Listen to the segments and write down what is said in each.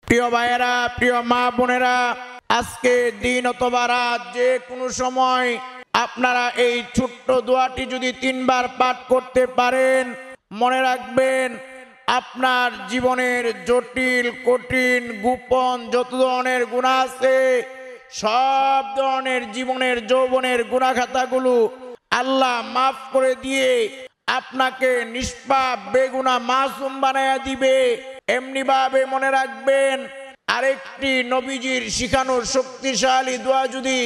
প্রিয় ভাইয়েরা, প্রিয় মা বোনেরা, আজকে দিন অথবা রাত যে কোনো সময় আপনারা এই ছোট্ট দোয়াটি যদি 3 বার পাঠ করতে পারেন, মনে রাখবেন আপনার জীবনের জটিল, কঠিন, গোপন যত ধরনের গুনাহ আছে, সব ধরনের জীবনের যৌবনের গুনাহখাতাগুলো আল্লাহ মাফ করে দিয়ে আপনাকে নিষ্পাপ বেগুনাহ মাসুম বানায়া দিবে। এমনি ভাবে মনে রাখবেন, আরেকটি নবীজির শিখানো শক্তিশালী দোয়া যদি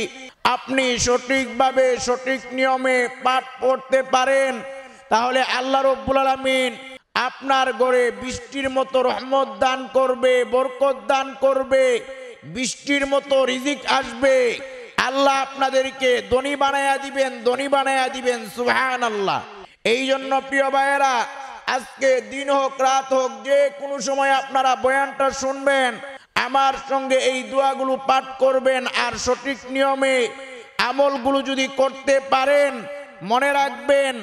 আপনি সঠিকভাবে সঠিক নিয়মে পাঠ করতে পারেন, তাহলে আল্লাহ রাব্বুল আলামিন আপনার ঘরে বৃষ্টির মতো রহমত দান করবে, বরকত দান করবে, বৃষ্টির মতো রিজিক আসবে। আল্লাহ আপনাদেরকে ধনী বানায়া দিবেন, ধনী বানায়া দিবেন। সুবহানাল্লাহ। এই জন্য প্রিয় ভাইয়েরা, আজকে দিন হোক রাত হোক যে কোনো সময় আপনারা বয়ানটা শুনবেন, আমার সঙ্গে এই দোয়াগুলো পাঠ করবেন আর সঠিক নিয়মে আমলগুলো যদি করতে পারেন, মনে রাখবেন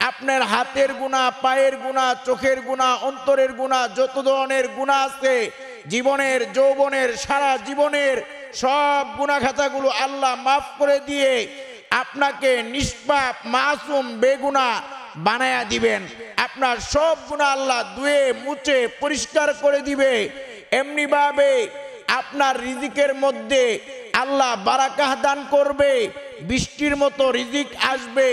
আপনার হাতের গুনাহ, পায়ের গুনাহ, চোখের গুনাহ, অন্তরের গুনাহ যত ধরনের গুনাহ আছে, জীবনের যৌবনের সারা জীবনের সব গুনাহ খাতাগুলো আল্লাহ মাফ করে দিয়ে আপনাকে নিষ্পাপ মাসুম বেগুনাহ বানায়া দিবেন। আপনার সব গুনাহ আল্লাহ ধুয়ে মুছে পরিষ্কার করে দিবে। এমনি ভাবে আপনার রিজিকের মধ্যে আল্লাহ বারাকাহ দান করবে, বৃষ্টির মতো রিজিক আসবে,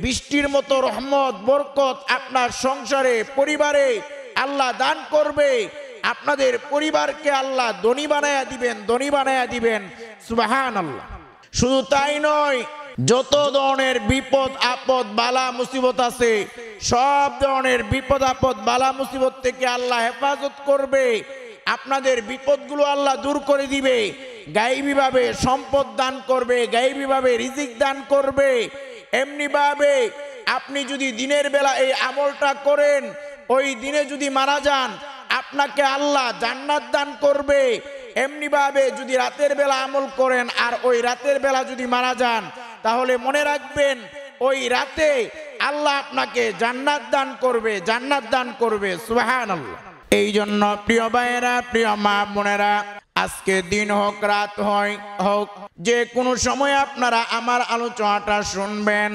বৃষ্টির মতো রহমত বরকত আপনার সংসারে পরিবারে আল্লাহ দান করবে। আপনাদের পরিবারকে আল্লাহ ধনী বানায়া দিবেন, ধনী বানায়া দিবেন। সুবহানাল্লাহ। শুধু তাই নয়, যত ধরনের বিপদ আপদ বালা মুসিবত আছে, সব ধরনের বিপদ আপদ বালা মুসিবত থেকে আল্লাহ হেফাজত করবে। আপনাদের বিপদগুলো আল্লাহ দূর করে দিবে, গায়েবীভাবে সম্পদ দান করবে, গায়েবীভাবে রিজিক দান করবে। এমনি ভাবে আপনি যদি দিনের বেলা এই আমলটা করেন, ওই দিনে যদি মারা যান, আপনাকে আল্লাহ জান্নাত দান করবে। এমনি ভাবে যদি রাতের বেলা আমল করেন আর ওই রাতের বেলা যদি মারা যান, তাহলে মনে রাখবেন ওই রাতে আল্লাহ আপনাকে জান্নাত দান করবে, জান্নাত দান করবে। সুবহানাল্লাহ। এই জন্য প্রিয় ভাইয়েরা, প্রিয় মা বোনেরা, আজকে দিন হোক রাত হোক যে কোনো সময় আপনারা আমার আলোচনাটা শুনবেন,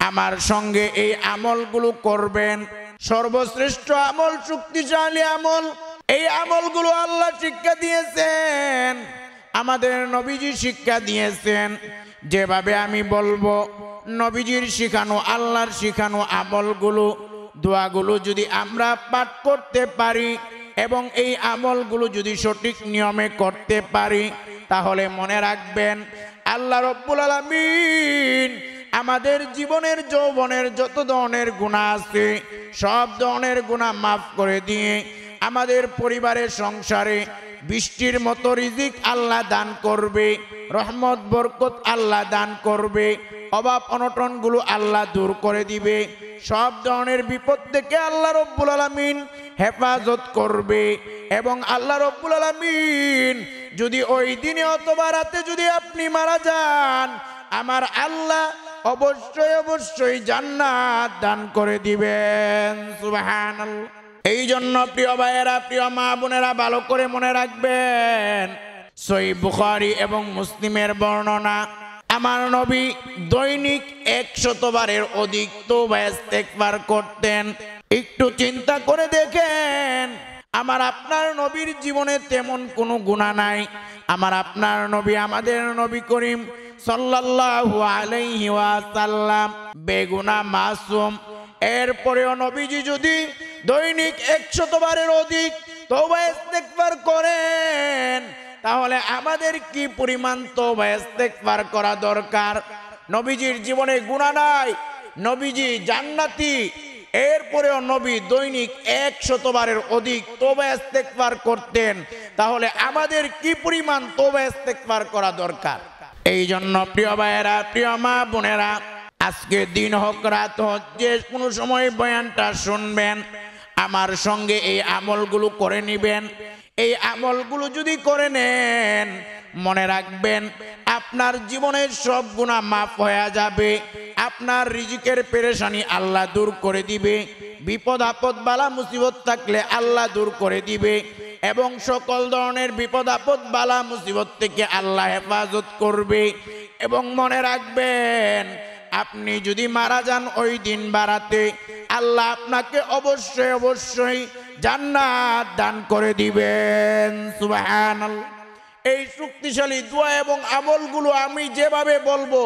আমার সঙ্গে এই আমলগুলো করবেন। সর্বশ্রেষ্ঠ আমল, শক্তিশালী আমল, এই আমলগুলো আল্লাহ শিক্ষা দিয়েছেন, আমাদের নবীজি শিক্ষা দিয়েছেন। যেভাবে আমি বলবো, নবীজির শিখানো, আল্লাহর শিখানো আমলগুলো, দোয়াগুলো যদি আমরা পাঠ করতে পারি এবং এই আমলগুলো যদি সঠিক নিয়মে করতে পারি, তাহলে মনে রাখবেন আল্লাহ রাব্বুল আলামিন আমাদের জীবনের যৌবনের যত ধরনের গুনাহ আছে, সব ধরনের গুনাহ মাফ করে দিয়ে আমাদের পরিবারের সংসারে বৃষ্টির মতো রিজিক আল্লাহ দান করবে, রহমত বরকত আল্লাহ দান করবে, অভাব অনটনগুলো আল্লাহ দূর করে দিবে, সব ধরনের বিপদ থেকে আল্লাহ রাব্বুল আলামিন হেফাজত করবে। এবং আল্লাহ রাব্বুল আলামিন যদি ওই দিনে অথবা রাতে যদি আপনি মারা যান, আমার আল্লাহ অবশ্যই অবশ্যই জান্নাত দান করে দিবেন। সুবহানাল্লাহ। এই জন্য প্রিয় ভাইয়েরা, প্রিয় মা বোনেরা, ভালো করে মনে রাখবেন, সহিহ বুখারী এবং মুসলিমের বর্ণনা, আমার নবী দৈনিক 100 বারের অধিক তওবা ইস্তেগফার করতেন। একটু চিন্তা করে দেখেন, আমার আপনার নবীর জীবনে তেমন কোনো গুনাহ নাই। আমার আপনার নবী, আমাদের নবী করিম সাল্লাল্লাহু আলাইহি ওয়াসাল্লাম বেগুনাহ মাসুম। এরপরেও নবীজি যদি দৈনিক 100 বারের অধিক তওবা ইস্তেগফার করেন, তাহলে আমাদের কি পরিমাণ তওবা ইস্তেগফার করা দরকার। নবীজির জীবনে গুনাহ নাই, নবীজি জান্নাতি, এরপরেও নবী দৈনিক 100 বারের অধিক তওবা ইস্তেগফার করতেন, তাহলে আমাদের কি পরিমাণ তওবা ইস্তেগফার করা দরকার। এই জন্য প্রিয় ভাইয়েরা, প্রিয় মা বোনেরা, আজকে দিন হোক রাত হোক যে কোনো সময় বয়ানটা শুনবেন, আমার সঙ্গে এই আমলগুলো করে নেবেন। এই আমলগুলো যদি করে নেন, মনে রাখবেন আপনার জীবনের সব গুনাহ মাফ হয়ে যাবে, আপনার রিজিকের পেরেশানি আল্লাহ দূর করে দিবে, বিপদ আপদ বালা মুসিবত থাকলে আল্লাহ দূর করে দিবে। এবং সকল ধরনের বিপদ আপদ বালা মুসিবত থেকে আল্লাহ হেফাজত করবে। এবং মনে রাখবেন, আপনি যদি মারা যান ওই দিন বারাতে, আল্লাহ আপনাকে অবশ্যই অবশ্যই জান্নাত দান করে দিবেন। সুবহানাল্লাহ। এই শক্তিশালী দোয়া এবং আমলগুলো আমি যেভাবে বলবো,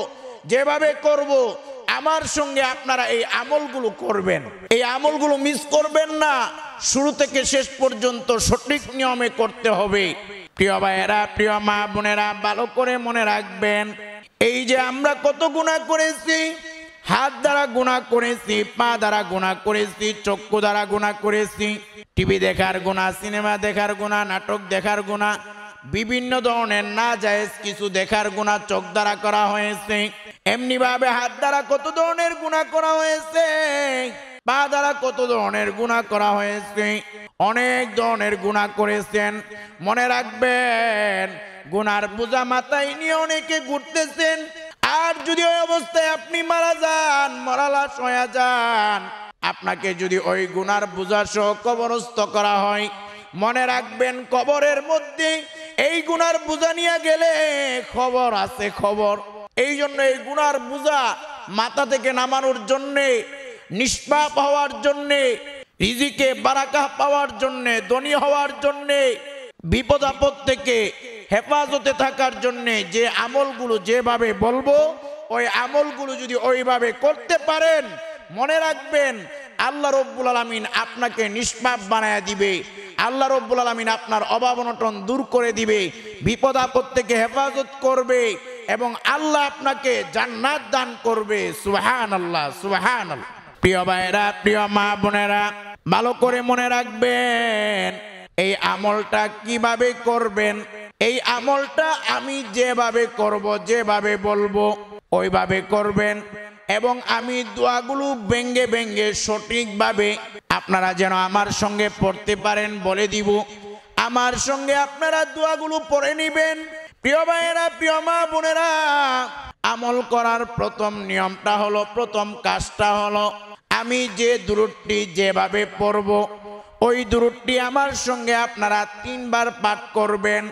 যেভাবে করব, আমার সঙ্গে আপনারা এই আমলগুলো করবেন। এই আমলগুলো মিস করবেন না, শুরু থেকে শেষ পর্যন্ত সঠিক নিয়মে করতে হবে। প্রিয় ভাইয়েরা, প্রিয় মা বোনেরা, ভালো করে মনে রাখবেন, এই যে আমরা কত গুনাহ করেছি, হাত দ্বারা গুনাহ করেছি, পা দ্বারা গুনাহ করেছি, চক্ষু দ্বারা গুনাহ করেছি, টিভি দেখার গুনাহ, সিনেমা দেখার গুনাহ, নাটক দেখার গুনাহ, বিভিন্ন ধরনের নাজায়েজ কিছু দেখার গুনাহ চোখ দ্বারা করা হয়েছে। এমনি ভাবে হাত দ্বারা কত ধরনের গুনাহ করা হয়েছে, পা দ্বারা কত ধরনের গুনাহ করা হয়েছে, অনেক ধরনের গুনাহ করেছেন। মনে রাখবেন, গুনার বোঝা মাথায় নিয়ে অনেকে ঘুরতেছেন। আর যদি ওই অবস্থায় আপনি মারা যান, মরালাশ হয়ে যান, আপনাকে যদি ওই গুনার বোঝা সহ কবরস্থ করা হয়, মনে রাখবেন কবরের মধ্যে এই গুনার বোঝা নিয়ে গেলে খবর আছে, খবর। এই জন্য এই গুনার বোঝা মাথা থেকে নামানোর জন্যে, নিষ্পাপ হওয়ার জন্যে, রিজিকে বারাকা পাওয়ার জন্যে, ধনী হওয়ার জন্যে, বিপদ আপদ থেকে হেফাজতে থাকার জন্যে যে আমলগুলো যেভাবে বলবো, ওই আমলগুলো যদি ওইভাবে করতে পারেন, মনে রাখবেন আল্লাহ রব্বুল আলামিন আপনাকে নিষ্পাপ বানায়া দিবে। আল্লাহ রব্বুল আলামিন আপনার অভাব অনটন দূর করে দিবে, বিপদ আপদ থেকে হেফাজত করবে এবং আল্লাহ আপনাকে জান্নাত দান করবে। সুবহানাল্লাহ, সুবহানাল্লাহ। প্রিয় ভাইরা, প্রিয় মা বোনেরা, ভালো করে মনে রাখবেন, এই আমলটা কিভাবে করবেন। এই আমলটা আমি যেভাবে করব, যেভাবে বলবো ওইভাবে করবেন। এবং আমি দোয়াগুলো ভেঙ্গে ভেঙ্গে সঠিকভাবে আপনারা যেন আমার সঙ্গে পড়তে পারেন বলে দিব। আমার সঙ্গে আপনারা দোয়াগুলো পড়ে নেবেন। প্রিয় ভাইয়েরা, প্রিয় মা বোনেরা, আমল করার প্রথম নিয়মটা হলো, প্রথম কাজটা হলো, আমি যে দুরূদটি যেভাবে পড়ব, ওই দুরূদটি আমার সঙ্গে আপনারা 3 বার পাঠ করবেন।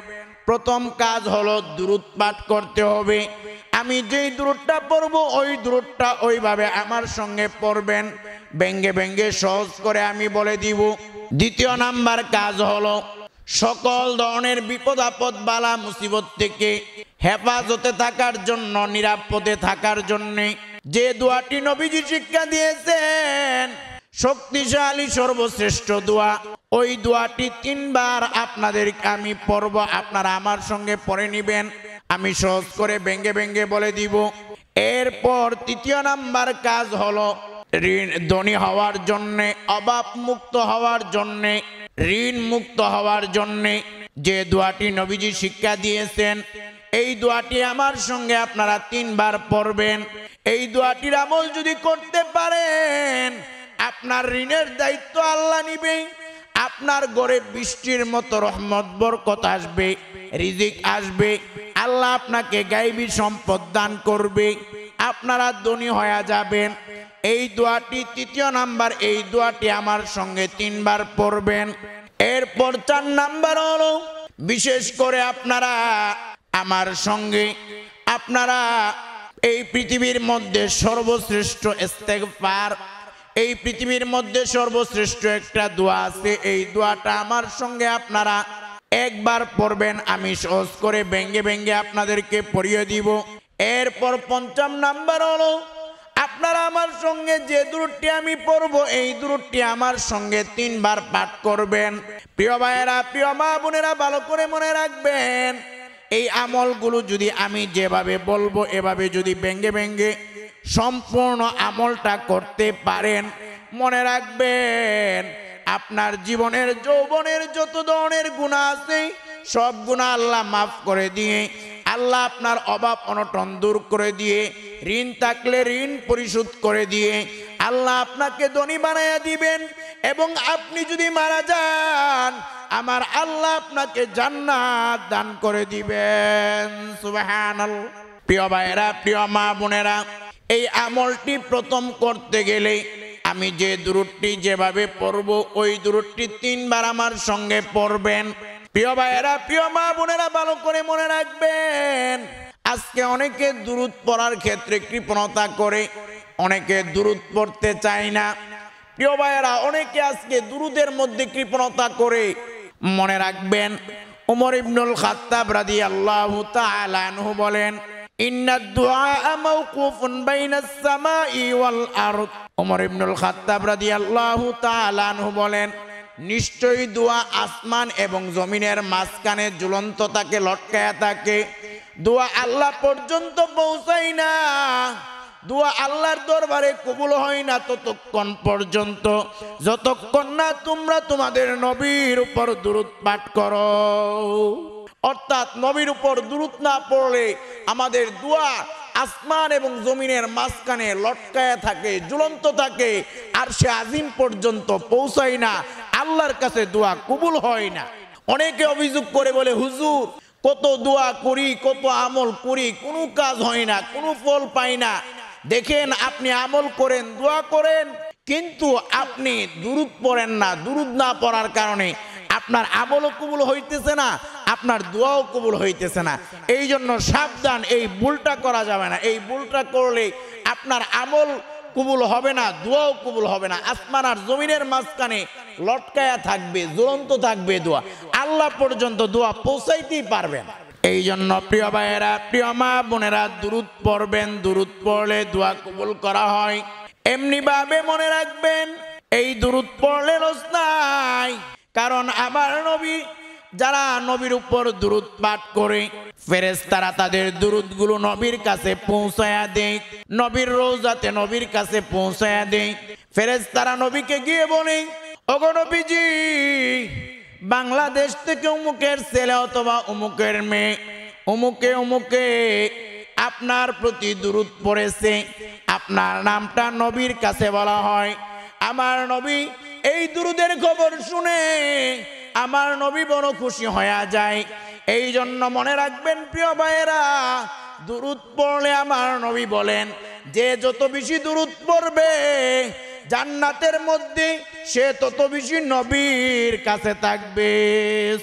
প্রথম কাজ হলো দুরূদ পাঠ করতে হবে। আমি যেই দুরূদটা পড়ব, ওই দুরূদটা ওইভাবে আমার সঙ্গে পড়বেন, ভেঙ্গে ভেঙ্গে সহজ করে আমি বলে দিব। দ্বিতীয় নাম্বার কাজ হলো, সকল ধরনের বিপদ আপদ বালা মুসিবত থেকে হেফাজতে থাকার জন্য, নিরাপদে থাকার জন্য যে দোয়াটি নবীজি শিক্ষা দিয়েছেন, শক্তিশালী সর্বশ্রেষ্ঠ দোয়া, ওই দোয়াটি 3 বার আপনাদেরকে আমি পড়ব, আপনারা আমার সঙ্গে পড়ে নেবেন। আমি সহজ করে ভেঙ্গে ভেঙ্গে বলে দিব। এরপর তৃতীয় নাম্বার কাজ হলো, ধনী হওয়ার জন্যে, অভাব মুক্ত হওয়ার জন্যে, ঋণ মুক্ত হওয়ার জন্যে যে দোয়াটি নবীজি শিক্ষা দিয়েছেন, এই দোয়াটি আমার সঙ্গে আপনারা 3 বার পড়বেন। এই দোয়াটির আমল যদি করতে পারেন, আপনার ঋণের দায়িত্ব আল্লাহ নিবে, আপনার ঘরে বৃষ্টির মতো রহমত বরকত আসবে, রিজিক আসবে, আল্লাহ আপনাকে গায়বী সম্পদ দান করবে, আপনারা ধনী হয়ে যাবেন। এই দোয়াটি তৃতীয় নাম্বার, এই দোয়াটি আমার সঙ্গে 3 বার পড়বেন। এরপর 4 নাম্বার হলো, বিশেষ করে আপনারা আমার সঙ্গে, আপনারা এই পৃথিবীর মধ্যে সর্বশ্রেষ্ঠ ইস্তেগফার, এই পৃথিবীর মধ্যে সর্বশ্রেষ্ঠ একটা দোয়া আছে, এই দোয়াটা আমার সঙ্গে আপনারা 1 বার পড়বেন। আমি সহজ করে ভেঙ্গে ভেঙ্গে আপনাদেরকে পড়িয়ে দিব। এরপর 5ম নাম্বার হলো, আপনারা আমার সঙ্গে যে দুরূদটি আমি পড়ব, এই দুরূদটি আমার সঙ্গে 3 বার পাঠ করবেন। প্রিয় ভাইয়েরা, প্রিয় মা বোনেরা, ভালো করে মনে রাখবেন, এই আমলগুলো যদি আমি যেভাবে বলবো, এভাবে যদি ভেঙ্গে ভেঙ্গে সম্পূর্ণ আমলটা করতে পারেন, মনে রাখবেন আপনার জীবনের যৌবনের যত ধরনের গুনাহ আছে, সব গুনাহ আল্লাহ মাফ করে দিয়ে, আল্লাহ আপনার অভাব অনটন দূর করে দিয়ে, ঋণ থাকলে ঋণ পরিশোধ করে দিয়ে আল্লাহ আপনাকে ধনী বানায়া দিবেন। এবং আপনি যদি মারা যান, আমার আল্লাহ আপনাকে জান্নাত দান করে দিবেন। সুবহানাল্লাহ। প্রিয় ভাইয়েরা, প্রিয় মা বোনেরা, এই আমলটি প্রথম করতে গেলে আমি যে দুরূদটি যেভাবে পড়ব ওই দুরূদটি 3 বার আমার সঙ্গে পড়বেন। প্রিয় ভাইয়েরা, প্রিয় মা বোনেরা, ভালো করে মনে রাখবেন, আজকে অনেকে দুরূদ পড়ার ক্ষেত্রে কৃপণতা করে, অনেকে দুরূদ পড়তে চায় না। প্রিয় ভাইয়েরা, অনেকে আজকে দুরূদের মধ্যে কৃপণতা করে। মনে রাখবেন, উমর ইবনুল খাত্তাব রাদিয়াল্লাহু তাআলা আনহু বলেন, ইন্নাদ দুআ মাওকুফুন বাইনাস সামাই ওয়াল আরদ। উমর ইবনুল খাত্তাব রাদিয়াল্লাহু তাআলা আনহু বলেন, নিশ্চয়ই দোয়া আসমান এবং জমিনের মাঝখানে ঝুলন্ত থাকে, লটকায়া থাকে। দোয়া আল্লাহ পর্যন্ত পৌঁছায় না, দোয়া আল্লাহর দরবারে কবুল হয় না ততক্ষণ পর্যন্ত যতক্ষণ না তোমরা তোমাদের নবীর উপর দুরূদ পাঠ করো। অর্থাৎ নবীর উপর দুরূদ না পড়লে আমাদের দোয়া আসমান এবং জমিনের মাঝখানে লটকায়া থাকে, ঝুলন্ত থাকে, আর সে আজিম পর্যন্ত পৌঁছায় না, আল্লাহর কাছে দোয়া কবুল হয় না। অনেকে অভিযোগ করে বলে, হুজুর কত দোয়া করি, কত আমল করি, কোনো কাজ হয় না, কোনো ফল পাই না। দেখেন, আপনি আমল করেন, দোয়া করেন, কিন্তু আপনি দুরূদ পড়েন না। দুরূদ না পড়ার কারণে আপনার আমলও কবুল হইতেছে না, আপনার দোয়াও কবুল হইতেছে না। এই জন্য সাবধান, এই ভুলটা করা যাবে না। এই ভুলটা করলে আপনার আমল কবুল হবে না, দোয়াও কবুল হবে না। আসমান আর জমিনের মাঝখানে লটকায়া থাকবে, জ্বলন্ত থাকবে দোয়া, আল্লাহ পর্যন্ত দোয়া পৌঁছাইতেই পারবেন। এই জন্য প্রিয় ভাইয়েরা, প্রিয় মা বোনেরা, দুরূদ পড়বেন। দুরূদ পড়লে দোয়া কবুল করা হয়। এমনি ভাবে মনে রাখবেন, এই দুরূদ পড়লে লস নাই। কারণ আমার নবী, যারা নবীর উপর দুরূদ পাঠ করে, ফেরেশতারা তাদের দুরূদগুলো নবীর কাছে পৌঁছায়া দেয়, নবীর রওজাতে নবীর কাছে পৌঁছায়া দেয়। ফেরেশতারা নবীকে গিয়ে বলে, ওগো নবীজি, বাংলাদেশ থেকে অমুকের ছেলে অথবা অমুকের মেয়ে অমুকে অমুকে আপনার প্রতি দুরূদ পড়েছে, আপনার নামটা নবীর কাছে বলা হয়। আমার নবী এই দুরূদের খবর শুনে আমার নবী বড় খুশি হয়ে যায়। এই জন্য মনে রাখবেন প্রিয় ভাইয়েরা, দুরূদ পড়লে আমার নবী বলেন, যে যত বেশি দুরূদ পড়বে জান্নাতের মধ্যে সে তত বেশি নবীর কাছে থাকবে।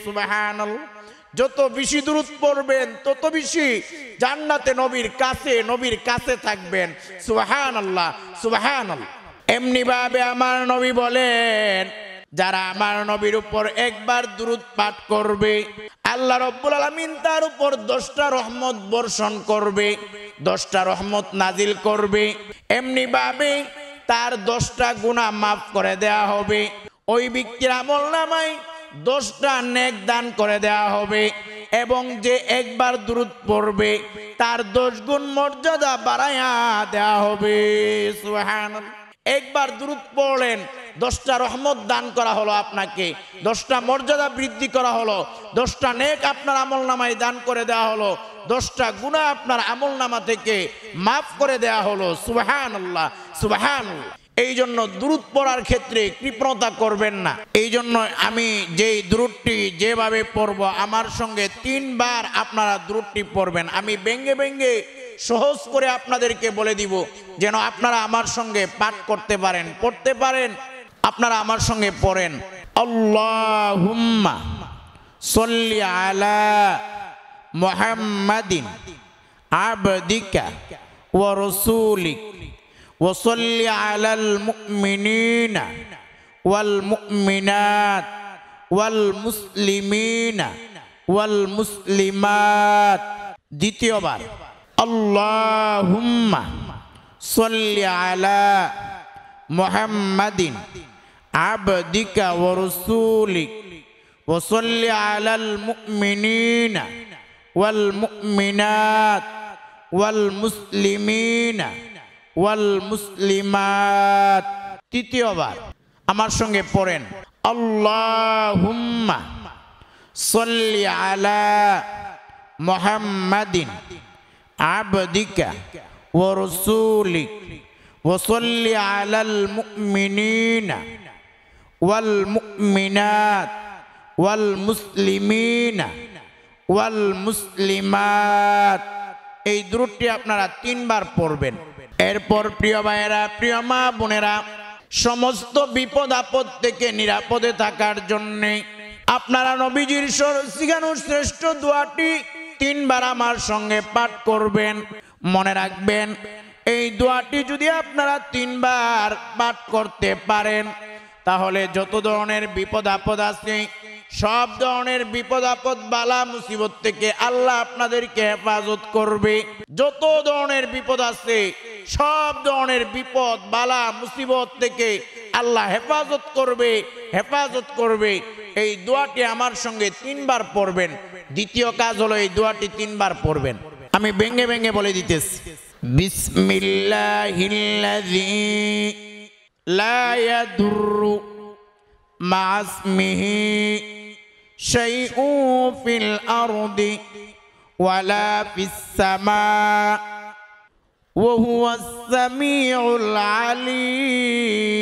সুবহানাল্লাহ। যত বেশি দুরূদ পড়বেন তত বেশি জান্নাতে নবীর কাছে থাকবেন। সুবহানাল্লাহ, সুবহানাল্লাহ। এমনি ভাবে আমার নবী বলেন, যারা আমার নবীর উপর একবার দুরূদ পাঠ করবে, আল্লাহ রাব্বুল আলামিন তার উপর 10টা রহমত বর্ষণ করবে, 10টা রহমত নাজিল করবে। এমনি ভাবে তার 10টা গুনাহ মাফ করে দেয়া হবে। ওই ব্যক্তির আমলনামায় 10টা নেক দান করে দেয়া হবে, এবং যে একবার দুরূদ পড়বে তার 10 গুণ মর্যাদা বাড়ায়া দেয়া হবে। সুবহানাল্লাহ। একবার দুরূদ পড়লেন, 10টা রহমত দান করা হলো আপনাকে, 10টা মর্যাদা বৃদ্ধি করা হলো, 10টা নেক আপনার আমলনামায় দান করে দেওয়া হলো, 10টা গুনাহ আপনার আমলনামা থেকে মাফ করে দেয়া হলো। সুবহানাল্লাহ, সুবহানাল্লাহ। এই জন্য দুরূদ পড়ার ক্ষেত্রে কৃপণতা করবেন না। এই জন্য আমি যেই দুরূদটি যেভাবে পড়ব, আমার সঙ্গে 3 বার আপনারা দুরূদটি পড়বেন। আমি ব্যঙ্গে ব্যঙ্গে সহজ করে আপনাদেরকে বলে দিব, যেন আপনারা আমার সঙ্গে পাঠ করতে পারেন, পড়তে পারেন। আপনারা আমার সঙ্গে পড়েন, আল্লাহুম্মা সাল্লি আলা মুহাম্মাদিন আবদিকা ওয়া রাসূলিক ওয়া সাল্লি আলাল মুমিনিনা ওয়াল মুমিনাত ওয়াল মুসলিমিনা ওয়াল মুসলিমাত। দ্বিতীয়বার, আল্লাহুম্মা সাল্লি আলা মুহাম্মাদিন আবদিকা ওয়া রাসূলিক ওয়া সাল্লি আলাল মুমিনিনা ওয়াল মুমিনাত ওয়াল মুসলিমিনা ওয়াল মুসলিমাত। তৃতীয়বার আমার সঙ্গে পড়েন, আল্লাহুম্মা সাল্লি আলা মুহাম্মাদিন আবদিকা ওয়া রাসূলিক ওয়া সাল্লি আলাল মুমিনিনা ওয়াল মুমিনাত ওয়াল মুসলিমিনা ওয়াল মুসলিমাত। এই দুরূদটি আপনারা 3 বার পড়বেন। এরপর প্রিয় ভাইয়েরা, প্রিয় মা বোনেরা, সমস্ত বিপদ আপদ থেকে নিরাপদে থাকার জন্যে আপনারা নবীজির শিখানো শ্রেষ্ঠ দোয়াটি 3 বার আমার সঙ্গে পাঠ করবেন। মনে রাখবেন, এই দোয়াটি যদি আপনারা 3 বার পাঠ করতে পারেন তাহলে যত ধরনের বিপদ আপদ আছে সব ধরনের বিপদ আপদ বালা মুসিবত থেকে আল্লাহ আপনাদেরকে হেফাজত করবে। যত ধরনের বিপদ আছে সব ধরনের বিপদ বালা মুসিবত থেকে আল্লাহ হেফাজত করবে। এই দোয়াটি আমার সঙ্গে 3 বার পড়বেন। দ্বিতীয় কাজ হলো এই দোয়াটি 3 বার পড়বেন। আমি ভেঙে ভেঙে বলে দিতেছি। বিসমিল্লাহিল্লাযী লা ইয়াদুররু মা ইসমিহি শাইউন ফিল আরদি ওয়ালা ফিস সামা ওয়া হুয়াস সামিউল আলিম।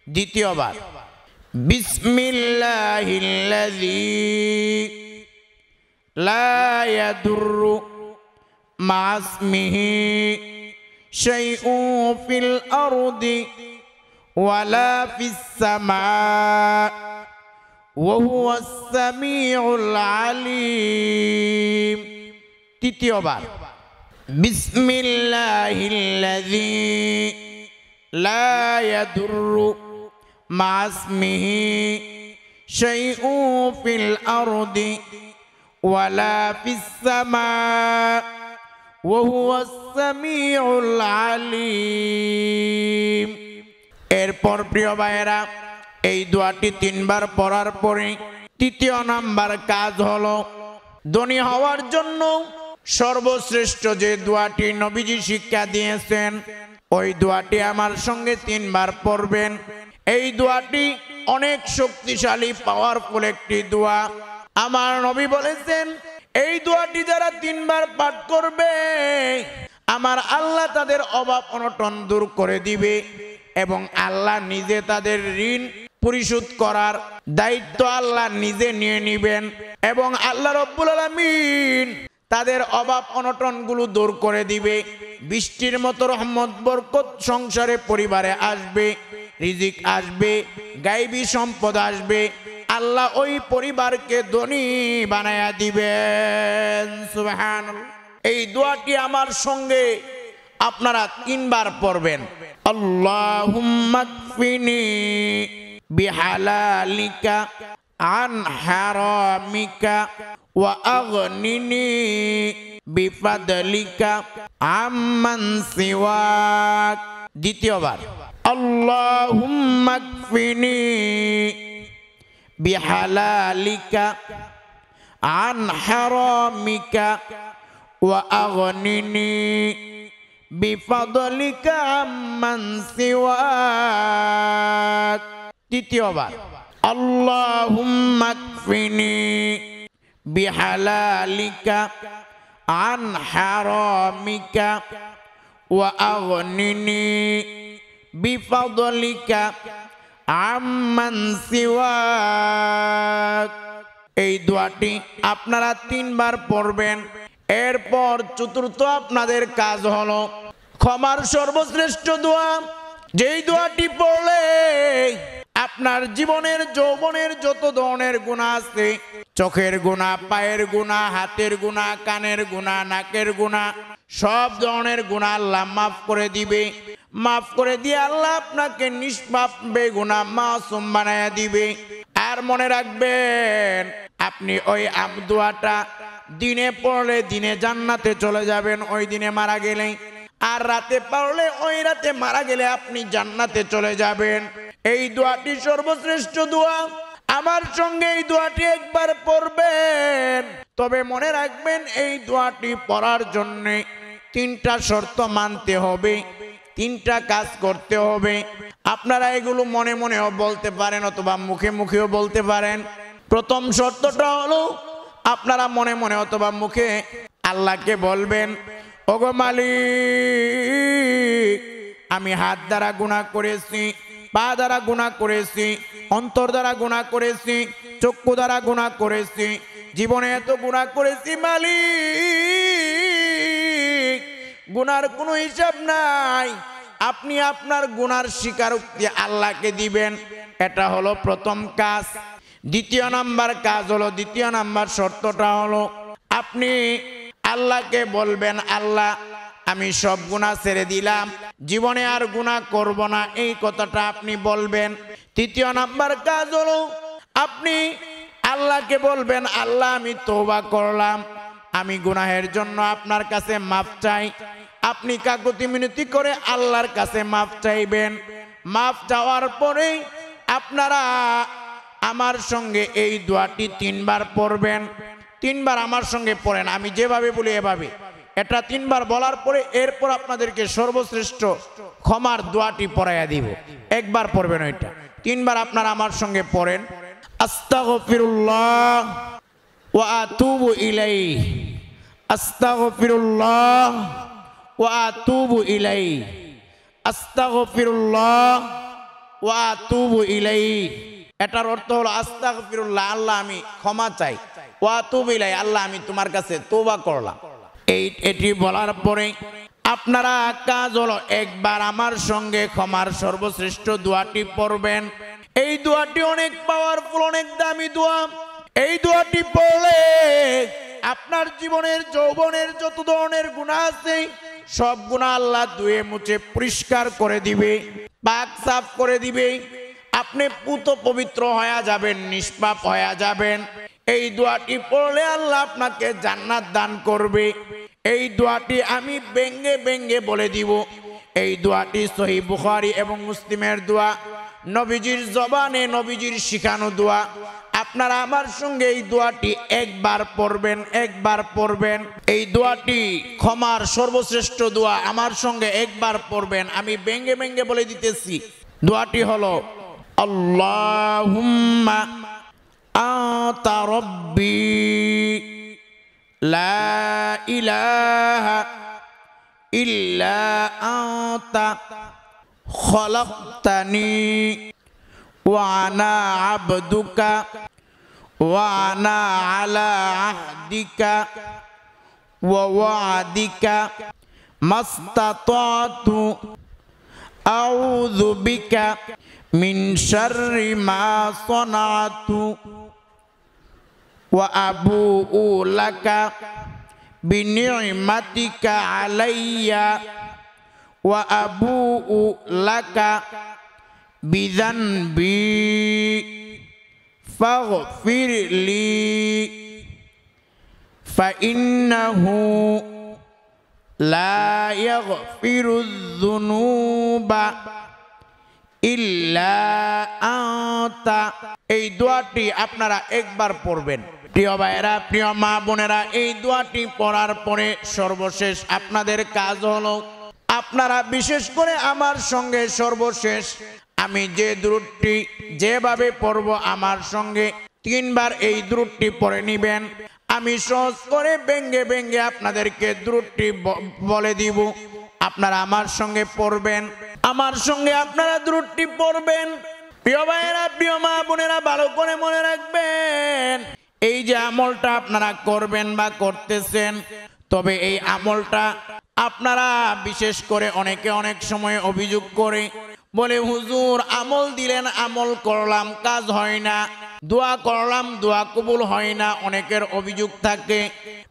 দ্বিতীয়বার, বিসমিল্লাহিল্লাযী লা ইয়াদুররু মা ইসমিহি শাইউন ফিল আরদি ওয়ালা ফিস সামা ওয়া হুয়াস সামিউল আলিম। তৃতীয়বার, বিসমিল্লাহিল্লাযী লা ইয়াদুররু মা ইসমিহি শাইউন ফিল আরদি ওয়ালা ফিস সামা ওয়া হুয়াস সামিউল আলিম। এরপর প্রিয় ভাইয়েরা, এই দোয়াটি 3 বার পড়ার পরে তৃতীয় নাম্বার কাজ হলো ধনী হওয়ার জন্য সর্বশ্রেষ্ঠ যে দোয়াটি নবীজি শিক্ষা দিয়েছেন ওই দোয়াটি আমার সঙ্গে 3 বার পড়বেন। এই দোয়াটি অনেক শক্তিশালী পাওয়ারফুল একটি দোয়া। আমার নবী বলেছেন এই দোয়াটি যারা 3 বার পাঠ করবে আমার আল্লাহ তাদের অভাব অনটন দূর করে দিবে এবং আল্লাহ নিজে তাদের ঋণ পরিশোধ করার দায়িত্ব আল্লাহ নিজে নিয়ে নেবেন এবং আল্লাহ রব্বুল আলামিন তাদের অভাব অনটনগুলো দূর করে দিবে। বৃষ্টির মতো রহমত বরকত সংসারে পরিবারে আসবে, রিজিক আসবে, গায়বী সম্পদ আসবে। আল্লাহ ওই পরিবারকে ধনী বানায়া দিবেন। সুবহানাল্লাহ। এই দোয়াটি আমার সঙ্গে আপনারা 3 বার পড়বেন। আল্লাহুম্মা কফিনি বিহালালিকা আন হারামিকা ওয়া আগনিনি বিফাদলিকা আম্মান সিওয়াক। দ্বিতীয়বার, আল্লাহুম্মা কফিনি বিহালালিকা আন হারামিকা ওয়া আগনিনি বিফাদলিকা আম্মান সিওয়াক। তৃতীয়বার, আল্লাহুম্মা কফিনি বিহালালিকা আন হারামিকা ওয়া আগনিনি বিফাদলিকা আম্মান সিওয়াক। এই দোয়াটি আপনারা 3 বার পড়বেন। এরপর চতুর্থ আপনাদের কাজ হলো ক্ষমার সর্বশ্রেষ্ঠ দোয়া, যেই দোয়াটি পড়লে আপনার জীবনের যৌবনের যত ধরনের গুনাহ আছে, চোখের গুনাহ, পায়ের গুনাহ, হাতের গুনাহ, কানের গুনাহ, নাকের গুনাহ, সব ধরনের গুনাহ আল্লাহ মাফ করে দিবে। মাফ করে দিয়ে আল্লাহ আপনাকে নিষ্পাপ বেগুনাহ মাসুম বানায়া দিবে। আর মনে রাখবেন আপনি ওই দোয়াটা দিনে পড়লে দিনে জান্নাতে চলে যাবেন ওই দিনে মারা গেলে, আর রাতে পড়লে ওই রাতে মারা গেলে আপনি জান্নাতে চলে যাবেন। এই দোয়াটি সর্বশ্রেষ্ঠ দোয়া। আমার সঙ্গে এই দোয়াটি একবার পড়বেন। তবে মনে রাখবেন এই দোয়াটি পড়ার জন্য 3টা শর্ত মানতে হবে, 3টা কাজ করতে হবে। আপনারা এগুলো মনে মনেও বলতে পারেন অথবা মুখে মুখেও বলতে পারেন। প্রথম শর্তটা হলো আপনারা মনে মনে অথবা মুখে আল্লাহকে বলবেন, ওগো মালিক, আমি হাত দ্বারা গুনাহ করেছি, পা দ্বারা গুনাহ করেছি, অন্তর দ্বারা গুনাহ করেছি, চক্ষু দ্বারা গুনাহ করেছি, জীবনে এত গুনাহ করেছি মালিক, গুনার কোনো হিসাব নাই। আপনি আপনার গুনার স্বীকারোক্তি আল্লাহকে দিবেন, এটা হলো প্রথম কাজ। দ্বিতীয় নাম্বার কাজ হলো, দ্বিতীয় নাম্বার শর্তটা হলো আপনি আল্লাহকে বলবেন, আল্লাহ আমি সব গুনাহ ছেড়ে দিলাম, জীবনে আর গুনাহ করব না, এই কথাটা আপনি বলবেন। তৃতীয় নাম্বার কাজ হলো আপনি আল্লাহকে বলবেন, আল্লাহ আমি তওবা করলাম, আমি গুনাহের জন্য আপনার কাছে মাফ চাই। আপনি কাকুতি মিনতি করে আল্লাহর কাছে মাফ চাইবেন। মাফ চাওয়ার পরে আপনারা আমার সঙ্গে এই দোয়াটি 3 বার পড়বেন। 3 বার আমার সঙ্গে পড়েন, আমি যেভাবে বলি এভাবে। এটা 3 বার বলার পরে এরপর আপনাদেরকে সর্বশ্রেষ্ঠ ক্ষমার দোয়াটি পড়াইয়া দিব। একবার পড়বেন ওইটা, 3 বার আপনারা আমার সঙ্গে পড়েন। আস্তাগফিরুল্লাহ ওয়া আতুবু ইলাইহি, আস্তাগফিরুল্লাহ ওয়া আতুবু ইলাইহি, আস্তাগফিরুল্লাহ ওয়া আতুবু ইলাইহি। এটার অর্থ হলো আস্তাগফিরুল্লাহ, আল্লাহ আমি ক্ষমা চাই, ওয়া আতুবু ইলাইহি, আল্লাহ আমি তোমার কাছে তওবা করলাম। এটি বলার পরে আপনারা কাজ হলো একবার আমার সঙ্গে ক্ষমার সর্বশ্রেষ্ঠ দোয়াটি পড়বেন। এই দোয়াটি অনেক পাওয়ারফুল, অনেক দামি দোয়া। এই দোয়াটি পড়লে আপনার জীবনের যৌবনের যত ধরনের গুনাহ আছে সব গুনাহ আল্লাহ ধুয়ে মুছে পরিষ্কার করে দিবে, পাক সাফ করে দিবে। আপনি পুত পবিত্র হয়ে যাবেন, নিষ্পাপ হয়ে যাবেন। এই দোয়াটি পড়লে আল্লাহ আপনাকে জান্নাত দান করবে। এই দোয়াটি আমি ব্যঙ্গে ব্যঙ্গে বলে দিব। এই দোয়াটি সহিহ বুখারী এবং মুসলিমের দোয়া, নবীজির জবানে নবীজির শিখানো দোয়া। আপনারা আমার সঙ্গে এই দোয়াটি একবার পড়বেন, একবার পড়বেন। এই দোয়াটি ক্ষমার সর্বশ্রেষ্ঠ দোয়া, আমার সঙ্গে একবার পড়বেন। আমি ব্যঙ্গে ব্যঙ্গে বলে দিতেছি। দোয়াটি হলো আল্লাহুম্মা আতা রব্বি লা ইলাহা ইল্লা আতা খলাকতানি ওয়া আনা আবদুকা ওয়া আনা আলা আহদিকা ওয়া ওয়াদিকা মাস্তাতাতু আউযু বিকা মিন শাররি মা সানাতু ওয়া আবুউ লাকা বিনি'মাতিকা আলাইয়া ওয়া আবুউ লাকা বিযানবি ফাগফির লি ফাইন্নাহু লা ইয়াগফিরুয যুনুবা ইল্লা আনতা। এই দোয়াটি আপনারা একবার পড়বেন। প্রিয় ভাইরা, প্রিয় মা বোনেরা, এই দোয়াটি পড়ার পরে সর্বশেষ আপনাদের কাজ হলো আপনারা বিশেষ করে আমার সঙ্গে সর্বশেষ আমি যে দুরূদটি যেভাবে পড়ব আমার সঙ্গে 3 বার এই দুরূদটি পড়ে নেবেন। আমি সহজ করে ব্যঙ্গে ব্যঙ্গে আপনাদেরকে দুরূদটি বলে দিব, আপনারা আমার সঙ্গে পড়বেন। আমার সঙ্গে আপনারা দুরূদটি পড়বেন। প্রিয় ভাইয়েরা, প্রিয় মা বোনেরা, ভালো করে মনে রাখবেন, এই যে আমলটা আপনারা করবেন বা করতেছেন, তবে এই আমলটা আপনারা বিশেষ করে অনেকে অনেক সময় অভিযোগ করে বলে, হুজুর আমল দিলেন, আমল করলাম, কাজ হয় না, দোয়া করলাম, দোয়া কবুল হয় না, অনেকের অভিযোগ থাকে।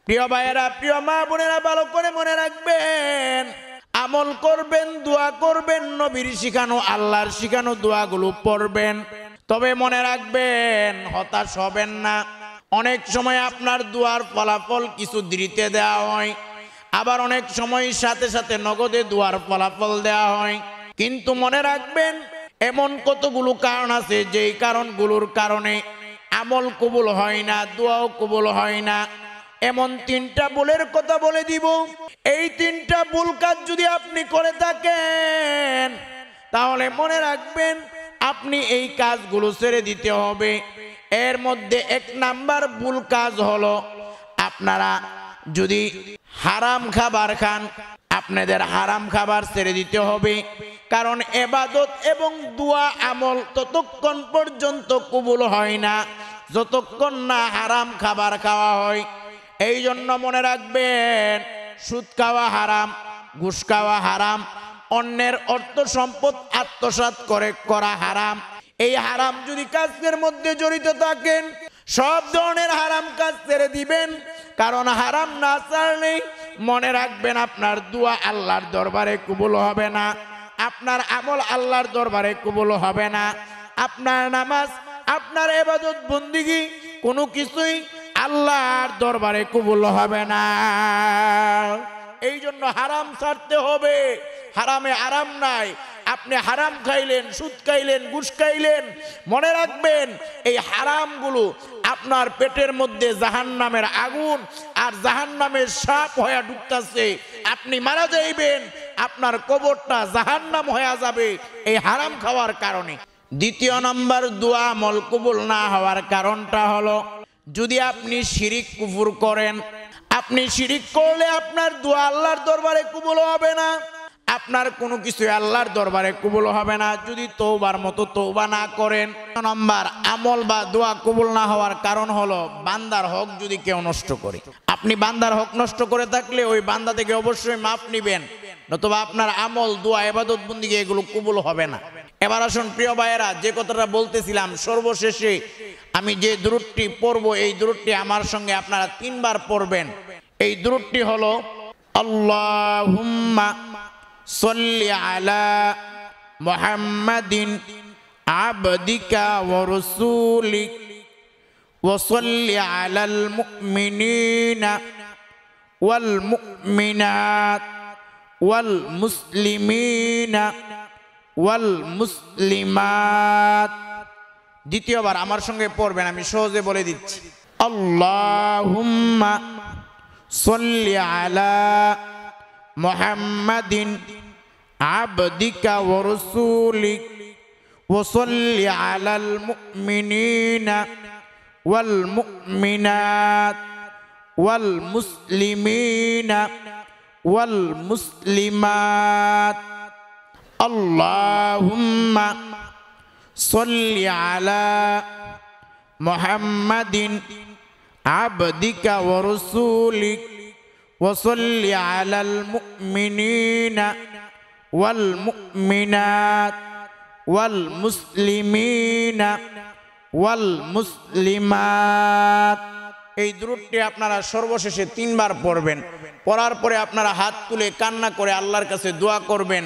প্রিয় ভাইয়েরা, প্রিয় মা বোনেরা, ভালো করে মনে রাখবেন, আমল করবেন, দোয়া করবেন, নবীর শিখানো আল্লাহর শিখানো দোয়াগুলো পড়বেন। তবে মনে রাখবেন, হতাশ হবেন না। অনেক সময় আপনার দোয়ার ফলাফল কিছু দেরিতে দেওয়া হয়, আবার অনেক সময় সাথে সাথে নগদে দোয়ার ফলাফল দেওয়া হয়। কিন্তু মনে রাখবেন, এমন কতগুলো কারণ আছে যেই কারণগুলোর কারণে আমল কবুল হয় না, দোয়াও কবুল হয় না। এমন 3টা ভুলের কথা বলে দিব। এই 3টা ভুল কাজ যদি আপনি করে থাকেন তাহলে মনে রাখবেন আপনি এই কাজগুলো ছেড়ে দিতে হবে। এর মধ্যে 1 নাম্বার ভুল কাজ হলো আপনারা যদি হারাম খাবার খান, আপনাদের হারাম খাবার ছেড়ে দিতে হবে। কারণ ইবাদত এবং দোয়া আমল ততক্ষণ পর্যন্ত কবুল হয় না যতক্ষণ না হারাম খাবার খাওয়া হয়। এই জন্য মনে রাখবেন, সুদ খাওয়া হারাম, ঘুষ খাওয়া হারাম, অন্যের অর্থ সম্পদ আত্মসাৎ করে করা হারাম। এই হারাম যদি কাজের মধ্যে জড়িত থাকেন, সব ধরনের হারাম কাজ ছেড়ে দিবেন, কারণ হারাম না ছাড়লে মনে রাখবেন আপনার দোয়া আল্লাহর দরবারে কবুল হবে না, আপনার আমল আল্লাহর দরবারে কবুল হবে না, আপনার নামাজ, আপনার ইবাদত বন্দেগী কোনো কিছুই আল্লাহর দরবারে কবুল হবে না। এই জন্য হারাম ছাড়তে হবে। হারামে আরাম নাই। আপনি হারাম খাইলেন, সুদ খাইলেন, ঘুষ খাইলেন, মনে রাখবেন এই হারামগুলো আপনার পেটের মধ্যে জাহান্নামের আগুন আর জাহান্নামের সাপ হয়ে ঢুকতেছে। আপনি মারা যাইবেন, আপনার কবরটা জাহান্নাম হয়ে যাবে এই হারাম খাওয়ার কারণে। দ্বিতীয় নম্বর দোয়া আমল কবুল না হওয়ার কারণটা হলো, যদি আপনি শিরিক কুফর করেন, আপনি শিরিক করলে আপনার দোয়া আল্লাহর দরবারে কবুল হবে না, আপনার কোনো কিছু আল্লাহর দরবারে কবুল হবে না যদি তওবার মতো তওবা না করেন। নম্বর আমল বা দোয়া কবুল না হওয়ার কারণ হলো বান্দার হক যদি কেউ নষ্ট করে। আপনি বান্দার হক নষ্ট করে থাকলে ওই বান্দা থেকে অবশ্যই মাফ নিবেন, নতুবা আপনার আমল, দোয়া, ইবাদত বন্দেগী এগুলো কবুল হবে না। এবার আসুন প্রিয় ভাইয়েরা, যে কথাটা বলতেছিলাম, সর্বশেষে আমি যে দুরূদটি পড়ব এই দুরূদটি আমার সঙ্গে আপনারা 3 বার পড়বেন। এই দুরূদটি হলো আল্লাহুম্মা সাল্লি আলা মুহাম্মাদিন আবদিকা ওয়া রাসূলিক ওয়া সাল্লি আলাল মুমিনিনা ওয়াল মুমিনাত ওয়াল মুসলিমিনা ওয়াল মুসলিমাত। দ্বিতীয়বার আমার সঙ্গে পড়বেন, আমি সহজে বলে দিচ্ছি। আল্লাহুম্মা সাল্লি আলা মুহাম্মাদিন আবদিকা ওয়া রাসূলিক ওয়া সাল্লি আলাল মুমিনিনা ওয়াল মুমিনাত ওয়াল মুসলিমিনা ওয়াল মুসলিমাত। আল্লাহুম্মা সাল্লি আলা মুহাম্মাদিন আবদিকা ওয়া রাসূলিক ওয়া সাল্লি আলাল মুমিনিনা ওয়াল মুমিনাত ওয়াল মুসলিমিনা ওয়াল মুসলিমাত। এই দুরূদটি আপনারা সর্বশেষে 3 বার পড়বেন। পড়ার পরে আপনারা হাত তুলে কান্না করে আল্লাহর কাছে দোয়া করবেন।